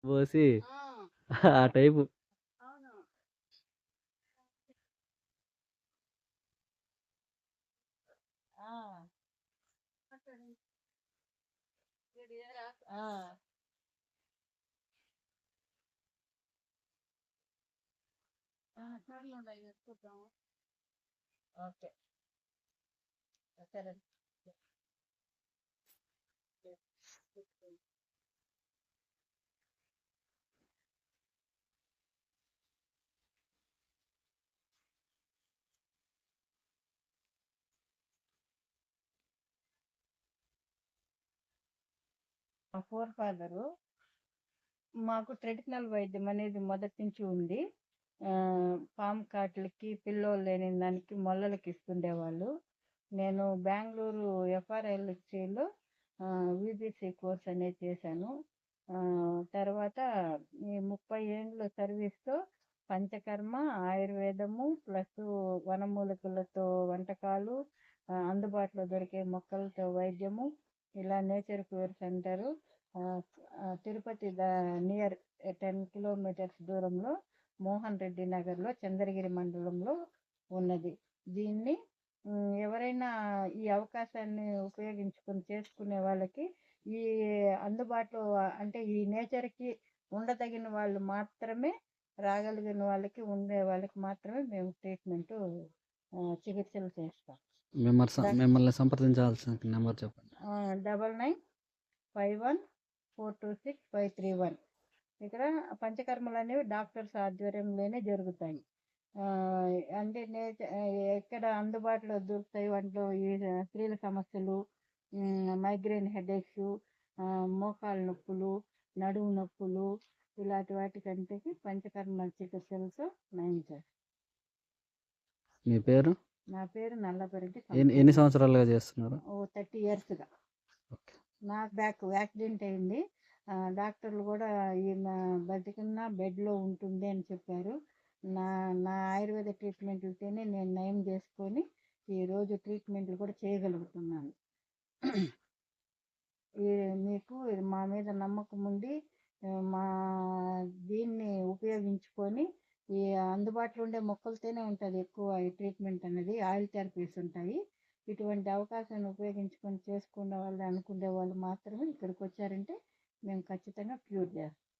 పోసి ఆ! ఆ టైపు. అవును. ఆ! ఆ! సర్లేండి వేసుకుంటాం. ఓకే. సరే. మా ఫోర్ ఫాదరు మాకు ట్రెడిషనల్ వైద్యం అనేది మొదటి నుంచి ఉంది. పాము కాట్లకి, పిల్లోలు లేని దానికి మొల్లలకి ఇస్తుండేవాళ్ళు. నేను బెంగుళూరు ఎఫ్ఆర్ఎల్‌హెచ్‌సిలో వీబీసీ కోర్స్ అనేది చేశాను. తర్వాత ఈ 30 ఏండ్ల సర్వీస్‌తో పంచకర్మ, ఆయుర్వేదము ప్లస్ వనమూలికలతో వంటకాలు, అందుబాటులో దొరికే మొక్కలతో వైద్యము, ఇలా nature cure centre Tirupati near 10 kilometres దూరంలో మోహన్ రెడ్డి నగర్లో చంద్రగిరి మండలంలో ఉన్నది. దీన్ని ఎవరైనా ఈ అవకాశాన్ని ఉపయోగించుకొని చేసుకునే వాళ్ళకి ఈ అందుబాటులో అంటే ఈ నేచర్కి ఉండదగిన వాళ్ళు మాత్రమే రాగలిగిన వాళ్ళకి ఉండే వాళ్ళకి మాత్రమే మేము ట్రీట్మెంటు చికిత్సలు చేస్తాం. మిమ్మల్ని సంప్రదించాల్సిన నెంబర్ చెప్పండి. 9951426531. ఇక్కడ పంచకర్మలు అనేవి డాక్టర్స్ ఆధ్వర్యంలోనే జరుగుతాయి. అంటే ఎక్కడ అందుబాటులో దొరుకుతాయి వాటిలో ఈ స్త్రీల సమస్యలు, మైగ్రేన్ హెడేక్స్, మోకాళ్ళ నొప్పులు, నడుము నొప్పులు, ఇలాంటి వాటికంటే పంచకర్మ చికిత్సలతో నయం చేస్తాం. మీ పేరు? నా పేరు నల్లపరెడ్డి ఎన్ని సంవత్సరాలుగా చేస్తున్నారు? 30 ఇయర్స్గా. ఓకే. నాకు యాక్సిడెంట్ అయింది. డాక్టర్లు కూడా ఈమె బతికున్నా బెడ్లో ఉంటుంది అని చెప్పారు. నా నా ఆయుర్వేద ట్రీట్మెంట్లతోనే నేను నయం చేసుకొని ఈరోజు ట్రీట్మెంట్లు కూడా చేయగలుగుతున్నాను. ఈ మీకు మా మీద నమ్మకం ఉండి మా దీన్ని ఉపయోగించుకొని ఈ అందుబాటులో ఉండే మొక్కలతోనే ఉంటుంది ఎక్కువ ఈ ట్రీట్మెంట్ అనేది. ఆయిల్ థెరపీస్ ఉంటాయి. ఇటువంటి అవకాశాన్ని ఉపయోగించుకొని చేసుకునే వాళ్ళు అనుకునే వాళ్ళు మాత్రమే ఇక్కడికి వచ్చారంటే మేము ఖచ్చితంగా క్యూర్ చేస్తాం.